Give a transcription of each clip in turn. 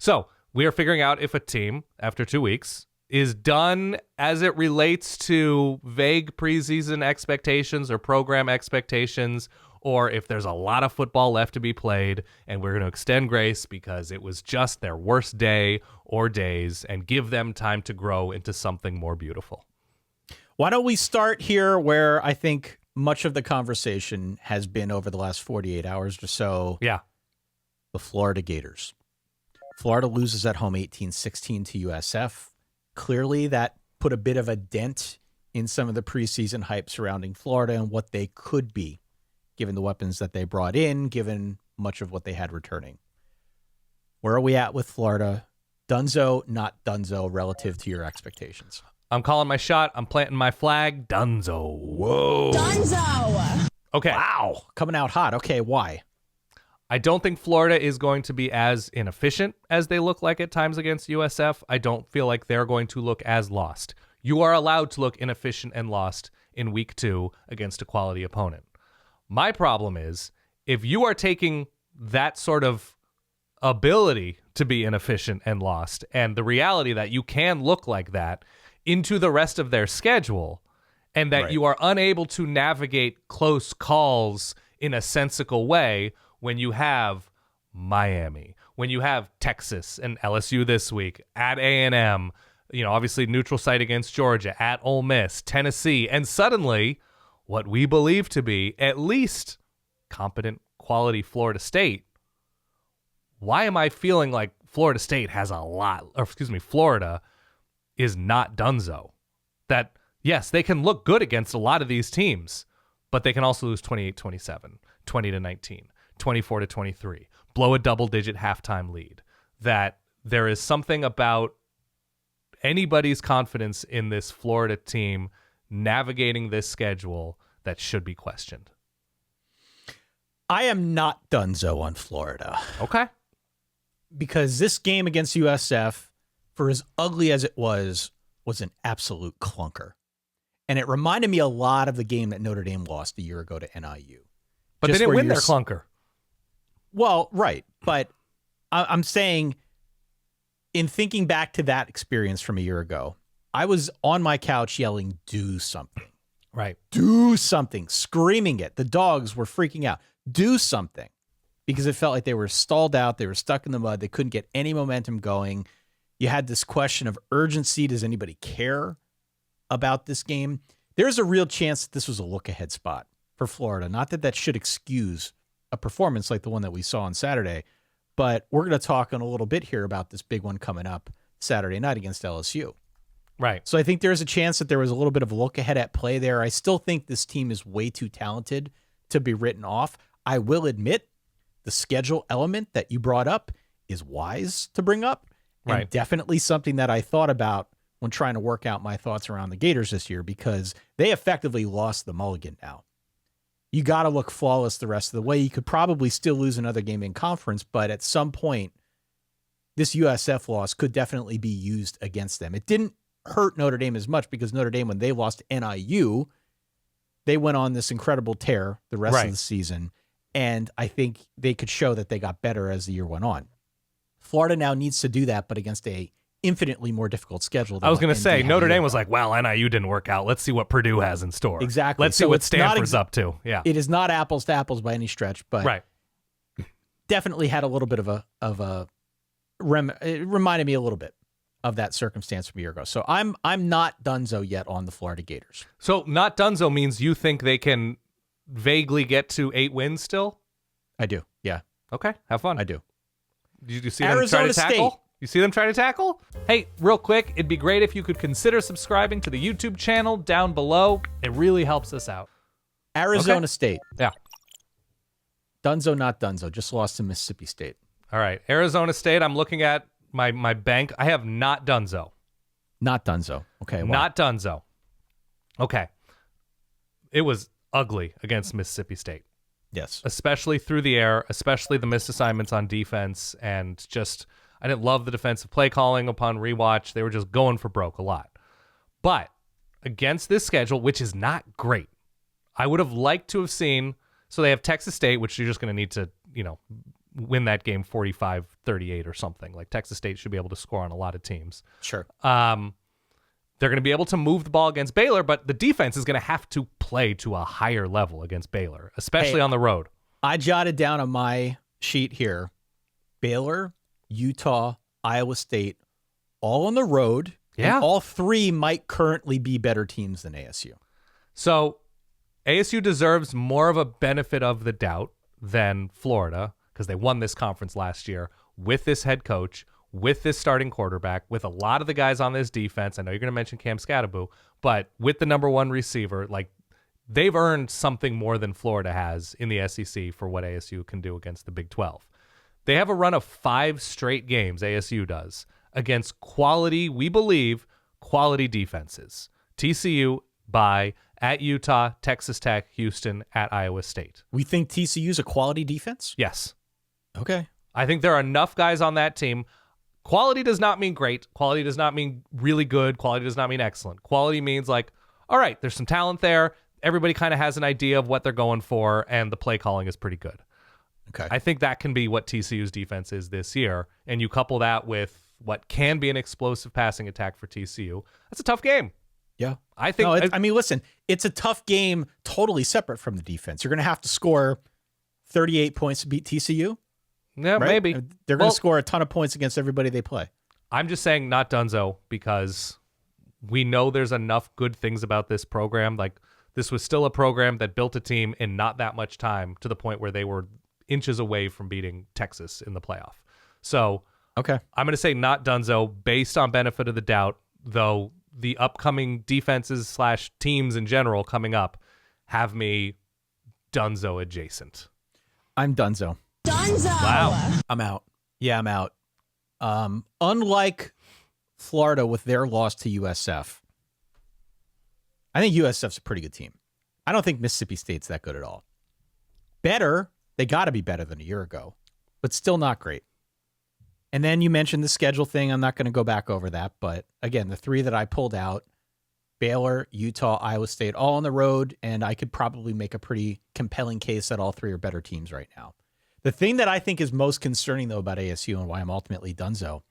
So we are figuring out if a team, after 2 weeks, is done as it relates to vague preseason expectations or program expectations, or if there's a lot of football left to be played and we're going to extend grace because it was just their worst day or days and give them time to grow into something more beautiful. Why don't we start here where I think much of the conversation has been over the last 48 hours or so. Yeah. The Florida Gators. Florida loses at home 18-16 to USF. Clearly, that put a bit of a dent in some of the preseason hype surrounding Florida and what they could be, given the weapons that they brought in, given much of what they had returning. Where are we at with Florida? Dunzo, not Dunzo, relative to your expectations? I'm calling my shot. I'm planting my flag. Dunzo. Whoa. Dunzo. Okay. Wow. Coming out hot. Okay, why? I don't think Florida is going to be as inefficient as they look like at times against USF. I don't feel like they're going to look as lost. You are allowed to look inefficient and lost in week 2 against a quality opponent. My problem is if you are taking that sort of ability to be inefficient and lost and the reality that you can look like that into the rest of their schedule and that you are unable to navigate close calls in a sensical way when you have Miami, when you have Texas and LSU this week, at A&M, obviously neutral site against Georgia, at Ole Miss, Tennessee, and suddenly what we believe to be at least competent, quality Florida State. Why am I feeling like Florida State has a lot, Florida is not Dunzo? That, yes, they can look good against a lot of these teams, but they can also lose 28-27, 20-19. 24-23, blow a double-digit halftime lead. That there is something about anybody's confidence in this Florida team navigating this schedule that should be questioned. I am not Dunzo on Florida. Okay. Because this game against USF, for as ugly as it was an absolute clunker. And it reminded me a lot of the game that Notre Dame lost a year ago to NIU. But they didn't win their clunker. Well, right. But I'm saying, in thinking back to that experience from a year ago, I was on my couch yelling, do something. Right. Do something. Screaming it. The dogs were freaking out. Do something. Because it felt like they were stalled out. They were stuck in the mud. They couldn't get any momentum going. You had this question of urgency. Does anybody care about this game? There's a real chance that this was a look-ahead spot for Florida. Not that should excuse a performance like the one that we saw on Saturday, but we're going to talk in a little bit here about this big one coming up Saturday night against LSU. Right. So I think there's a chance that there was a little bit of a look ahead at play there. I still think this team is way too talented to be written off. I will admit the schedule element that you brought up is wise to bring up, and definitely something that I thought about when trying to work out my thoughts around the Gators this year, because they effectively lost the mulligan now. You got to look flawless the rest of the way. You could probably still lose another game in conference, but at some point, this USF loss could definitely be used against them. It didn't hurt Notre Dame as much because Notre Dame, when they lost to NIU, they went on this incredible tear the rest of the season, and I think they could show that they got better as the year went on. Florida now needs to do that, but against a infinitely more difficult schedule. I was going to say, Notre Dame was like, well, NIU didn't work out. Let's see what Purdue has in store. Exactly. Let's see what Stanford's up to. Yeah. It is not apples to apples by any stretch, but definitely had a little bit of a it reminded me a little bit of that circumstance from a year ago. So I'm not Dunzo yet on the Florida Gators. So not Dunzo means you think they can vaguely get to 8 wins still? I do. Yeah. Okay. Have fun. I do. Did you see them try to tackle? You see them try to tackle? Hey, real quick, it'd be great if you could consider subscribing to the YouTube channel down below. It really helps us out. Arizona State. Yeah. Dunzo, not Dunzo. Just lost to Mississippi State. All right. Arizona State, I'm looking at my bank. I have not Dunzo. Not Dunzo. Okay. Well. Not Dunzo. Okay. It was ugly against Mississippi State. Yes. Especially through the air, especially the missed assignments on defense, and just I didn't love the defensive play calling upon rewatch. They were just going for broke a lot. But against this schedule, which is not great, I would have liked to have seen, so they have Texas State, which you're just going to need to, win that game 45-38 or something. Like Texas State should be able to score on a lot of teams. Sure. They're going to be able to move the ball against Baylor, but the defense is going to have to play to a higher level against Baylor, especially on the road. I jotted down on my sheet here, Baylor, Utah, Iowa State, all on the road. Yeah. And all three might currently be better teams than ASU. So ASU deserves more of a benefit of the doubt than Florida because they won this conference last year with this head coach, with this starting quarterback, with a lot of the guys on this defense. I know you're going to mention Cam Scatterbo, but with the number one receiver, like they've earned something more than Florida has in the SEC for what ASU can do against the Big 12. They have a run of 5 straight games, ASU does, against quality, we believe, quality defenses. TCU by at Utah, Texas Tech, Houston, at Iowa State. We think TCU's a quality defense? Yes. Okay. I think there are enough guys on that team. Quality does not mean great. Quality does not mean really good. Quality does not mean excellent. Quality means like, all right, there's some talent there. Everybody kind of has an idea of what they're going for, and the play calling is pretty good. Okay. I think that can be what TCU's defense is this year, and you couple that with what can be an explosive passing attack for TCU. That's a tough game. Yeah. I think. No, I mean, listen, it's a tough game totally separate from the defense. You're going to have to score 38 points to beat TCU. Yeah, right? maybe. They're going to score a ton of points against everybody they play. I'm just saying not Dunzo because we know there's enough good things about this program. Like, this was still a program that built a team in not that much time to the point where they were inches away from beating Texas in the playoff. So okay, I'm going to say not Dunzo based on benefit of the doubt, though the upcoming defenses / teams in general coming up have me Dunzo adjacent. I'm Dunzo. Dunzo! Wow. I'm out. Yeah, I'm out. Unlike Florida with their loss to USF, I think USF's a pretty good team. I don't think Mississippi State's that good at all. Better, they got to be better than a year ago, but still not great. And then you mentioned the schedule thing. I'm not going to go back over that. But again, the 3 that I pulled out, Baylor, Utah, Iowa State, all on the road. And I could probably make a pretty compelling case that all 3 are better teams right now. The thing that I think is most concerning, though, about ASU and why I'm ultimately Dunzo,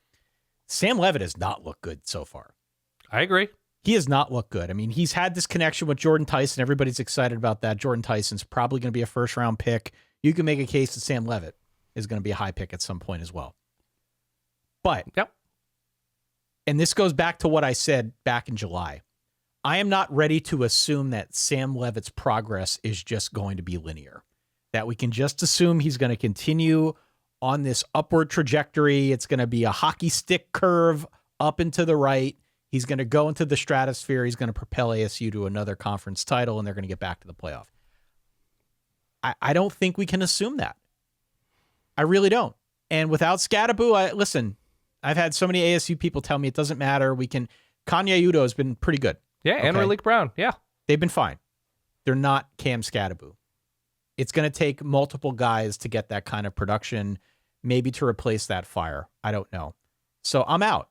Sam Leavitt has not looked good so far. I agree. He has not looked good. I mean, he's had this connection with Jordan Tyson. Everybody's excited about that. Jordan Tyson's probably going to be a first-round pick. You can make a case that Sam Leavitt is going to be a high pick at some point as well. But, yep. And this goes back to what I said back in July. I am not ready to assume that Sam Leavitt's progress is just going to be linear. That we can just assume he's going to continue on this upward trajectory. It's going to be a hockey stick curve up and to the right. He's going to go into the stratosphere. He's going to propel ASU to another conference title, and they're going to get back to the playoff. I don't think we can assume that. I really don't. And without Scatterbo, listen, I've had so many ASU people tell me it doesn't matter. Kanye Udo has been pretty good. Yeah, okay? And Malik Brown. Yeah. They've been fine. They're not Cam Scatterbo. It's going to take multiple guys to get that kind of production, maybe to replace that fire. I don't know. So I'm out.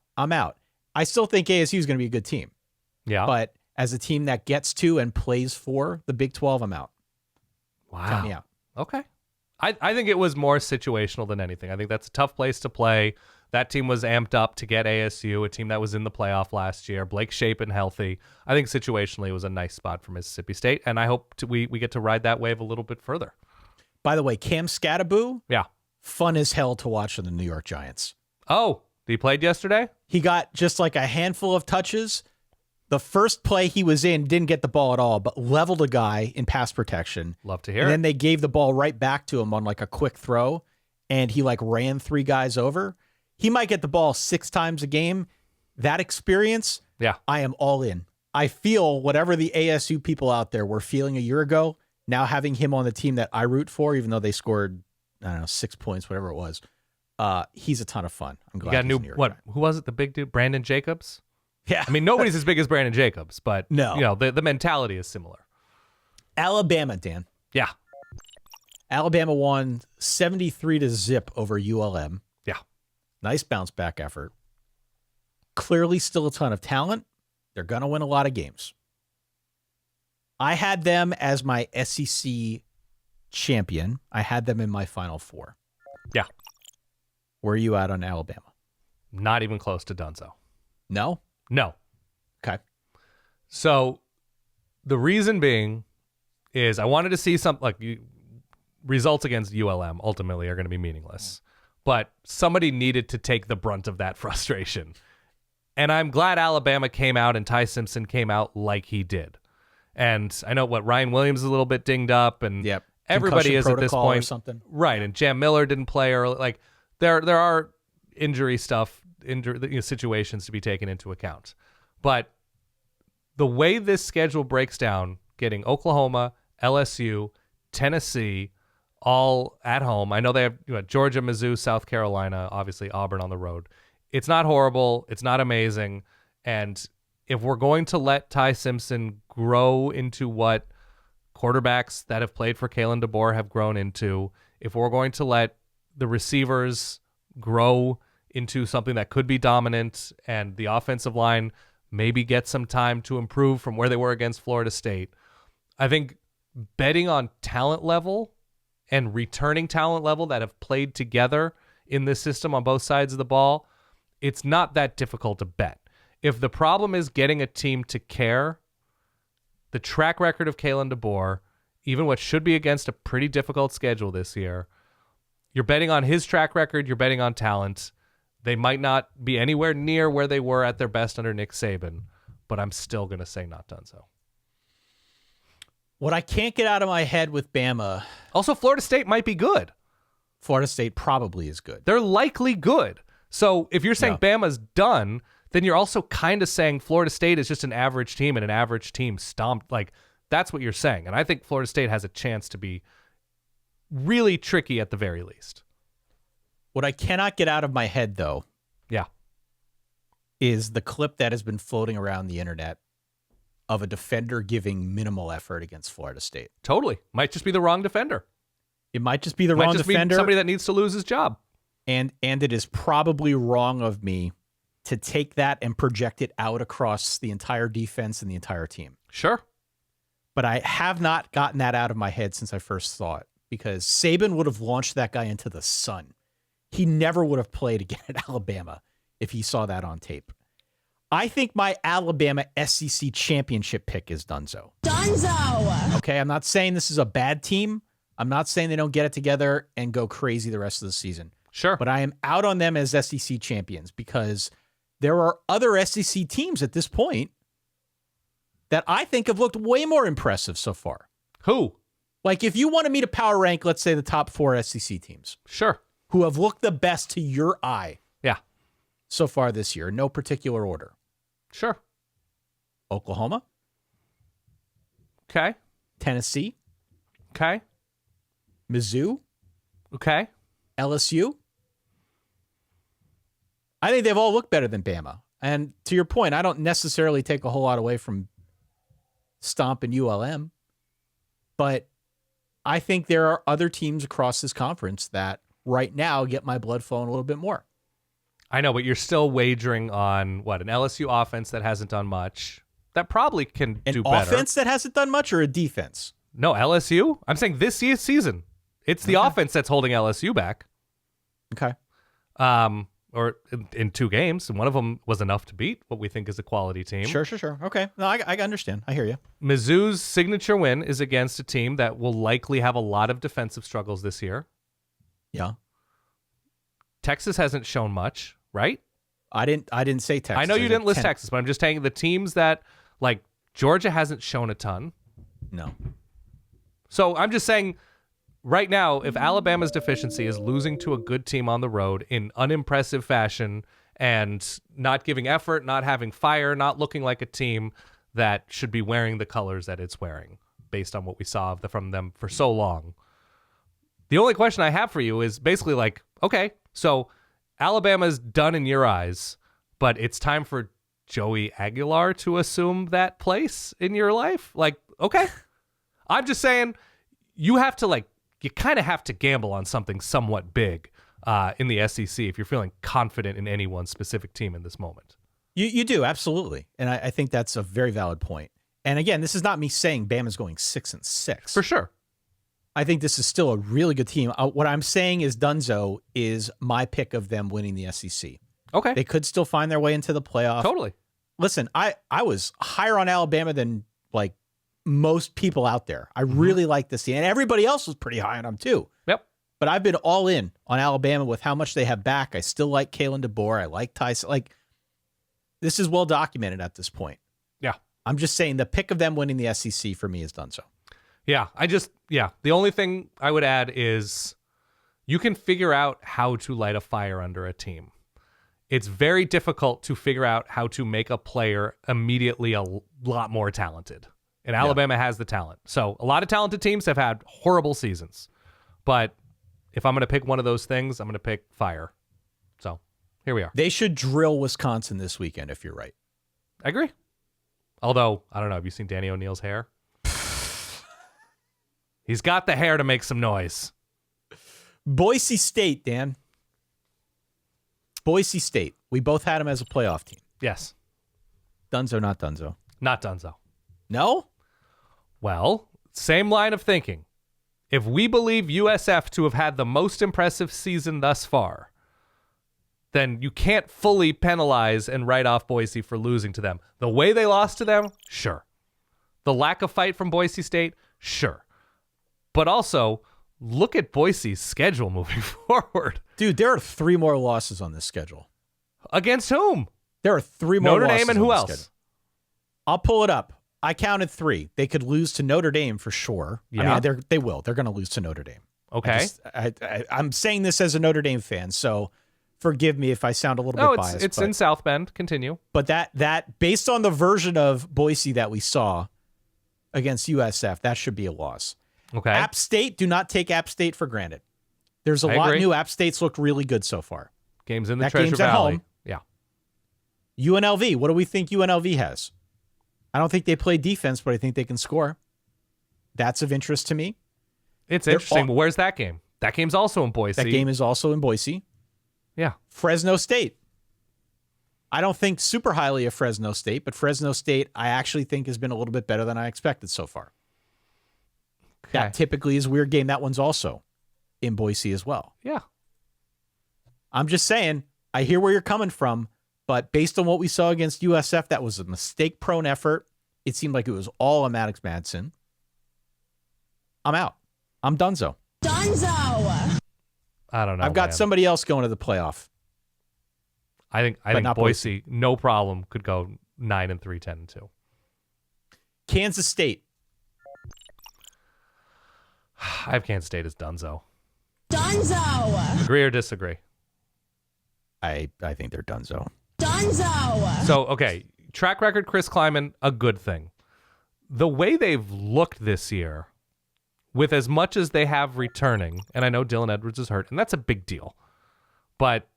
I still think ASU is going to be a good team. Yeah. But as a team that gets to and plays for the Big 12, I'm out. Wow. Count me out. Okay. I think it was more situational than anything. I think that's a tough place to play. That team was amped up to get ASU, a team that was in the playoff last year. Blake Shapen healthy. I think situationally it was a nice spot for Mississippi State, and I hope we get to ride that wave a little bit further. By the way, Cam Scatterbo, yeah, fun as hell to watch in the New York Giants. Oh, he played yesterday? He got just like a handful of touches. The first play he was in, didn't get the ball at all, but leveled a guy in pass protection. Love to hear and it. Then they gave the ball right back to him on like a quick throw, and he like ran 3 guys over. He might get the ball 6 times a game. That experience, yeah, I am all in. I feel whatever the ASU people out there were feeling a year ago, now having him on the team that I root for, even though they scored, 6 points, whatever it was, he's a ton of fun. I'm glad. You got a new, what? Who was it? The big dude, Brandon Jacobs? Yeah. I mean, nobody's as big as Brandon Jacobs, but no, the mentality is similar. Alabama, Dan. Yeah. Alabama won 73-0 over ULM. Yeah. Nice bounce back effort. Clearly still a ton of talent. They're going to win a lot of games. I had them as my SEC champion. I had them in my Final Four. Yeah. Where are you at on Alabama? Not even close to Dunzo. No? No. Okay. So the reason being is I wanted to see results against ULM ultimately are going to be meaningless. But somebody needed to take the brunt of that frustration. And I'm glad Alabama came out and Ty Simpson came out like he did. And I know Ryan Williams is a little bit dinged up, and everybody Concussion is at this point. or something. Right. And Jam Miller didn't play early. Like there are injury situations to be taken into account. But the way this schedule breaks down, getting Oklahoma, LSU, Tennessee, all at home. I know they have Georgia, Mizzou, South Carolina, obviously Auburn on the road. It's not horrible. It's not amazing. And if we're going to let Ty Simpson grow into what quarterbacks that have played for Kalen DeBoer have grown into, if we're going to let the receivers grow into something that could be dominant and the offensive line maybe get some time to improve from where they were against Florida State, I think betting on talent level and returning talent level that have played together in this system on both sides of the ball, it's not that difficult to bet. If the problem is getting a team to care, the track record of Kalen DeBoer, even what should be against a pretty difficult schedule this year, you're betting on his track record, you're betting on talent. They might not be anywhere near where they were at their best under Nick Saban, but I'm still going to say not Dunzo. What I can't get out of my head with Bama. Also, Florida State might be good. Florida State probably is good. They're likely good. So if you're saying Bama's done, then you're also kind of saying Florida State is just an average team and an average team stomped. Like, that's what you're saying. And I think Florida State has a chance to be really tricky at the very least. What I cannot get out of my head, though, is the clip that has been floating around the internet of a defender giving minimal effort against Florida State. Totally. Might just be the wrong defender. It might just be the wrong defender. Somebody that needs to lose his job. And it is probably wrong of me to take that and project it out across the entire defense and the entire team. Sure. But I have not gotten that out of my head since I first saw it, because Saban would have launched that guy into the sun. He never would have played again at Alabama if he saw that on tape. I think my Alabama SEC championship pick is Dunzo. Dunzo! Okay, I'm not saying this is a bad team. I'm not saying they don't get it together and go crazy the rest of the season. Sure. But I am out on them as SEC champions because there are other SEC teams at this point that I think have looked way more impressive so far. Who? Like, if you wanted me to power rank, let's say the top 4 SEC teams. Sure. Who have looked the best to your eye. Yeah. So far this year, no particular order. Sure. Oklahoma. Okay. Tennessee. Okay. Mizzou. Okay. LSU. I think they've all looked better than Bama. And to your point, I don't necessarily take a whole lot away from Stomp and ULM, but I think there are other teams across this conference that right now get my blood flowing a little bit more. I know, but you're still wagering on an LSU offense that hasn't done much. That probably can do better. An offense that hasn't done much, or a defense? No, LSU. I'm saying this year's season. It's the offense that's holding LSU back. Okay. Or in 2 games, and one of them was enough to beat what we think is a quality team. Sure. Okay. No, I understand. I hear you. Mizzou's signature win is against a team that will likely have a lot of defensive struggles this year. Yeah. Texas hasn't shown much, right? I didn't say Texas. I know you didn't list Texas, but I'm just saying the teams that, like, Georgia hasn't shown a ton. No. So I'm just saying right now, if Alabama's deficiency is losing to a good team on the road in unimpressive fashion and not giving effort, not having fire, not looking like a team that should be wearing the colors that it's wearing based on what we saw from them for so long, the only question I have for you is basically like, okay, so Alabama's done in your eyes, but it's time for Joey Aguilar to assume that place in your life? Like, okay. I'm just saying you have to, like, you kind of have to gamble on something somewhat big in the SEC if you're feeling confident in any one specific team in this moment. You do, absolutely. And I think that's a very valid point. And again, this is not me saying Bama's going 6-6. For sure. I think this is still a really good team. What I'm saying is Dunzo is my pick of them winning the SEC. Okay. They could still find their way into the playoff. Totally. Listen, I was higher on Alabama than like most people out there. I really like this team. And everybody else was pretty high on them too. Yep. But I've been all in on Alabama with how much they have back. I still like Kalen DeBoer. I like Tyson. Like, this is well documented at this point. Yeah. I'm just saying the pick of them winning the SEC for me is Dunzo. Yeah. The only thing I would add is you can figure out how to light a fire under a team. It's very difficult to figure out how to make a player immediately a lot more talented. And Alabama has the talent. So a lot of talented teams have had horrible seasons. But if I'm going to pick one of those things, I'm going to pick fire. So here we are. They should drill Wisconsin this weekend if you're right. I agree. Although, I don't know. Have you seen Danny O'Neal's hair? He's got the hair to make some noise. Boise State, Dan. Boise State. We both had him as a playoff team. Yes. Dunzo, not Dunzo. Not Dunzo. No? Well, same line of thinking. If we believe USF to have had the most impressive season thus far, then you can't fully penalize and write off Boise for losing to them. The way they lost to them, sure. The lack of fight from Boise State, sure. But also, look at Boise's schedule moving forward. Dude, there are 3 more losses on this schedule. Against whom? There are 3 more Notre losses Dame and on who this else? schedule. I'll pull it up. I counted 3. They could lose to Notre Dame for sure. Yeah. I mean, they will. They're going to lose to Notre Dame. Okay. I'm saying this as a Notre Dame fan, so forgive me if I sound a little bit biased. It's in South Bend. Continue. But that based on the version of Boise that we saw against USF, that should be a loss. Okay. App State, do not take App State for granted. There's a lot agree. new. App State's looked really good so far. Games in the That Treasure game's at Valley. home. Yeah. UNLV, what do we think UNLV has? I don't think they play defense, but I think they can score. That's of interest to me. It's interesting. But where's that game? That game's also in Boise. That game is also in Boise. Yeah. Fresno State. I don't think super highly of Fresno State, but Fresno State I actually think has been a little bit better than I expected so far. Okay. That typically is a weird game. That one's also in Boise as well. Yeah. I'm just saying, I hear where you're coming from, but based on what we saw against USF, that was a mistake-prone effort. It seemed like it was all on Maddox Madsen. I'm out. I'm Dunzo. Dunzo! I don't know. I've got somebody else going to the playoff. I think not Boise, no problem, could go 9-3, 10-2. Kansas State. I have Kansas State as Dunzo. Dunzo! Agree or disagree? I think they're Dunzo. Dunzo! So, okay, track record, Chris Kleiman, a good thing. The way they've looked this year, with as much as they have returning, and I know Dylan Edwards is hurt, and that's a big deal. But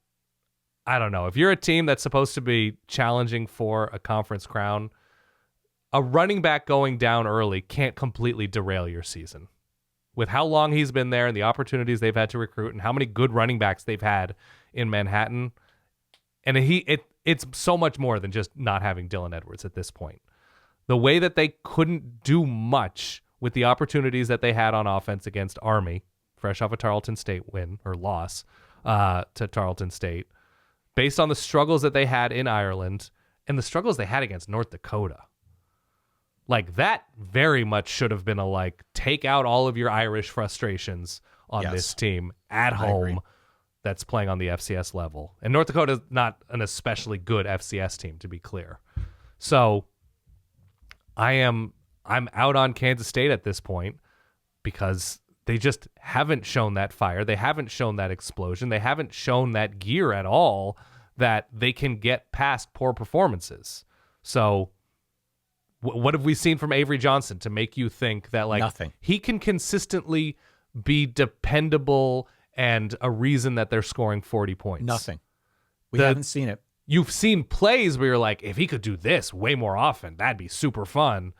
I don't know. If you're a team that's supposed to be challenging for a conference crown, a running back going down early can't completely derail your season. With how long he's been there and the opportunities they've had to recruit and how many good running backs they've had in Manhattan, and it's so much more than just not having Dylan Edwards at this point. The way that they couldn't do much with the opportunities that they had on offense against Army, fresh off a Tarleton State win or loss to Tarleton State, based on the struggles that they had in Ireland and the struggles they had against North Dakota. Like, that very much should have been a, take out all of your Irish frustrations on this team at home that's playing on the FCS level. And North Dakota's not an especially good FCS team, to be clear. So I'm out on Kansas State at this point because they just haven't shown that fire. They haven't shown that explosion. They haven't shown that gear at all that they can get past poor performances. So what have we seen from Avery Johnson to make you think that Nothing. He can consistently be dependable and a reason that they're scoring 40 points? Nothing. We haven't seen it. You've seen plays where you're like, if he could do this way more often, that'd be super fun.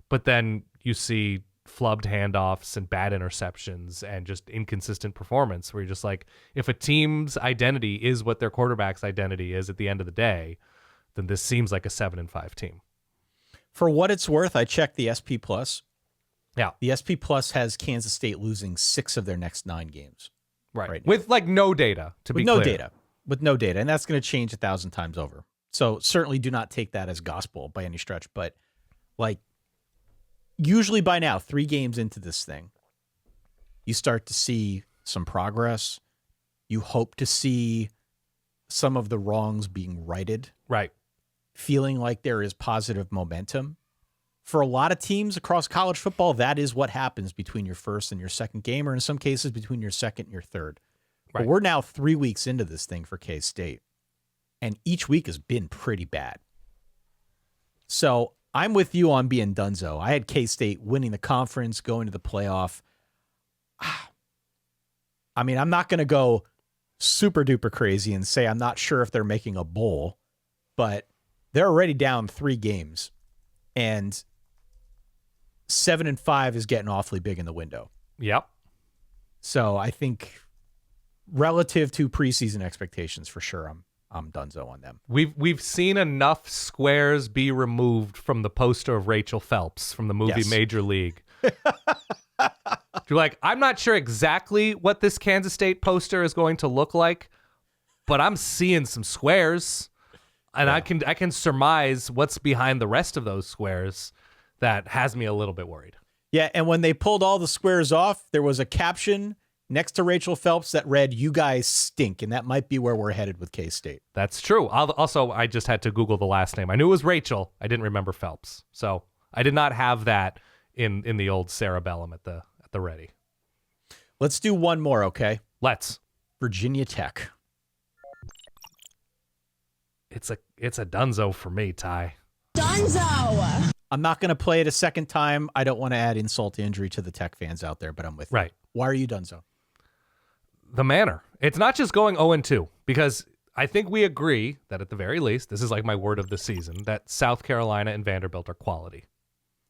But then you see flubbed handoffs and bad interceptions and just inconsistent performance where you're just like, if a team's identity is what their quarterback's identity is at the end of the day, then this seems like a 7-5 team. For what it's worth, I checked the SP Plus. Yeah. The SP Plus has Kansas State losing 6 of their next 9 games. Right. now. With like no data, to be clear. With no data. And that's going to change 1,000 times over. So certainly do not take that as gospel by any stretch. But like usually by now, 3 games into this thing, you start to see some progress. You hope to see some of the wrongs being righted. Right. Feeling like there is positive momentum. For a lot of teams across college football, that is what happens between your first and your second game, or in some cases between your second and your third. Right. But we're now 3 weeks into this thing for K-State, and each week has been pretty bad. So I'm with you on being Dunzo. I had K-State winning the conference, going to the playoff. I mean, I'm not going to go super duper crazy and say I'm not sure if they're making a bowl, but they're already down 3 games, and 7-5 is getting awfully big in the window. Yep. So I think relative to preseason expectations, for sure, I'm Dunzo on them. We've seen enough squares be removed from the poster of Rachel Phelps from the movie Yes. Major League. You're like, I'm not sure exactly what this Kansas State poster is going to look like, but I'm seeing some squares, and I can surmise what's behind the rest of those squares. That has me a little bit worried. Yeah, and when they pulled all the squares off, there was a caption next to Rachel Phelps that read, "You guys stink," and that might be where we're headed with K-State. That's true. Also, I just had to Google the last name. I knew it was Rachel. I didn't remember Phelps. So I did not have that in the old cerebellum at the ready. Let's do one more, okay? Let's. Virginia Tech. It's a Dunzo for me, Ty. Dunzo. I'm not going to play it a second time. I don't want to add insult to injury to the Tech fans out there, but I'm with you. Right. Why are you Dunzo? The manner. It's not just going 0-2, because I think we agree that at the very least, this is like my word of the season, that South Carolina and Vanderbilt are quality.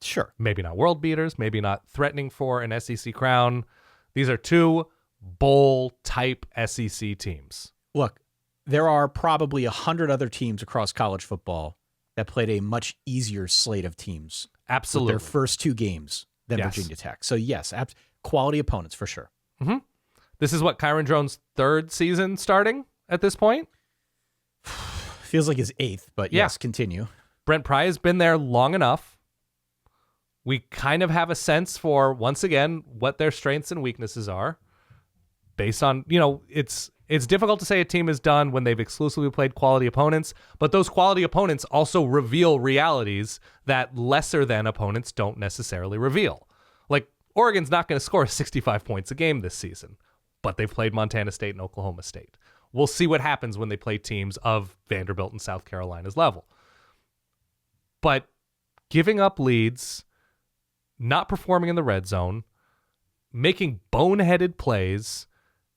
Sure. Maybe not world beaters, maybe not threatening for an SEC crown. These are 2 bowl-type SEC teams. Look, there are probably 100 other teams across college football that played a much easier slate of teams. Absolutely. With their first 2 games than Yes. Virginia Tech. So yes, quality opponents for sure. Mm-hmm. This is what, Kyron Drones' 3rd season starting at this point? Feels like his 8th, but Yeah. yes, continue. Brent Pry has been there long enough. We kind of have a sense for, once again, what their strengths and weaknesses are based on, it's difficult to say a team is done when they've exclusively played quality opponents, but those quality opponents also reveal realities that lesser than opponents don't necessarily reveal. Like, Oregon's not going to score 65 points a game this season, but they've played Montana State and Oklahoma State. We'll see what happens when they play teams of Vanderbilt and South Carolina's level. But giving up leads, not performing in the red zone, making boneheaded plays,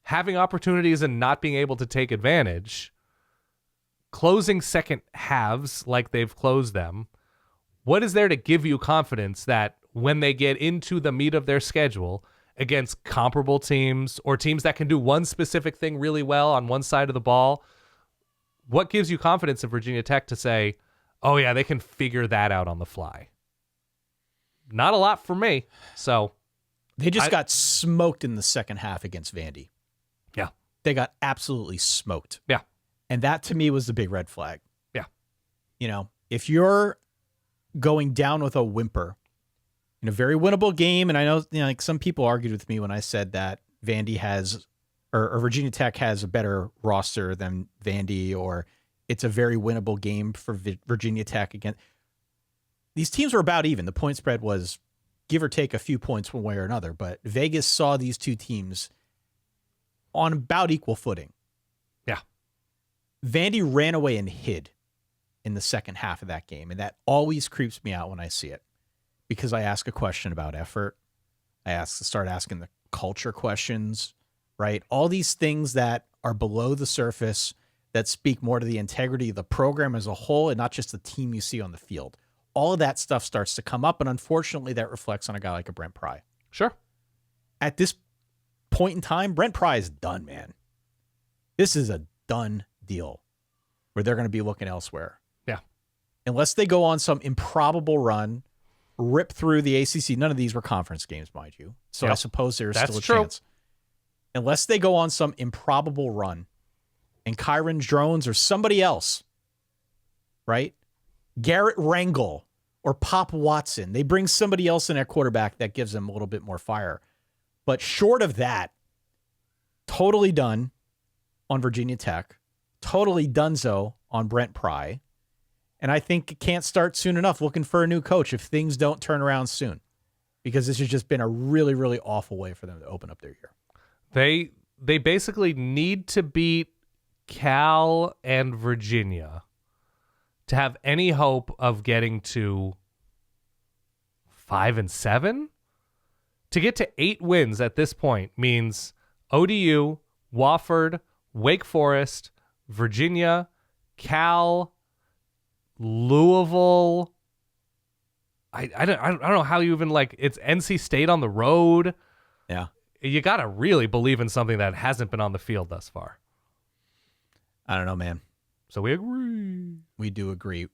having opportunities and not being able to take advantage, closing second halves like they've closed them, what is there to give you confidence that when they get into the meat of their schedule against comparable teams or teams that can do one specific thing really well on one side of the ball, what gives you confidence in Virginia Tech to say, oh yeah, they can figure that out on the fly? Not a lot for me. So They just got smoked in the second half against Vandy. yeah. They got absolutely smoked. Yeah. And that to me was the big red flag. Yeah. If you're going down with a whimper in a very winnable game, and I know, like some people argued with me when I said that Vandy has, or Virginia Tech has a better roster than Vandy, or it's a very winnable game for Virginia Tech again. These teams were about even. The point spread was give or take a few points one way or another, but Vegas saw these 2 teams on about equal footing. Yeah. Vandy ran away and hid in the second half of that game, and that always creeps me out when I see it, because I ask a question about effort. I start asking the culture questions, right? All these things that are below the surface that speak more to the integrity of the program as a whole and not just the team you see on the field. All of that stuff starts to come up, and unfortunately that reflects on a guy like a Brent Pry. Sure. At this point in time, Brent Pry is done, man. This is a done deal where they're going to be looking elsewhere. Yeah. Unless they go on some improbable run rip through the ACC. None of these were conference games, mind you. So I Yep. suppose there's That's still a true. chance. Unless they go on some improbable run and Kyron Drones or somebody else, right? Garrett Rangel or Pop Watson. They bring somebody else in at quarterback that gives them a little bit more fire. But short of that, totally done on Virginia Tech. Totally dunzo on Brent Pry. And I think it can't start soon enough looking for a new coach if things don't turn around soon. Because this has just been a really, really awful way for them to open up their year. They basically need to beat Cal and Virginia to have any hope of getting to 5-7. To get to 8 wins at this point means ODU, Wofford, Wake Forest, Virginia, Cal, Louisville. I don't know how you even it's NC State on the road. Yeah. You got to really believe in something that hasn't been on the field thus far. I don't know, man. So we agree. We do agree.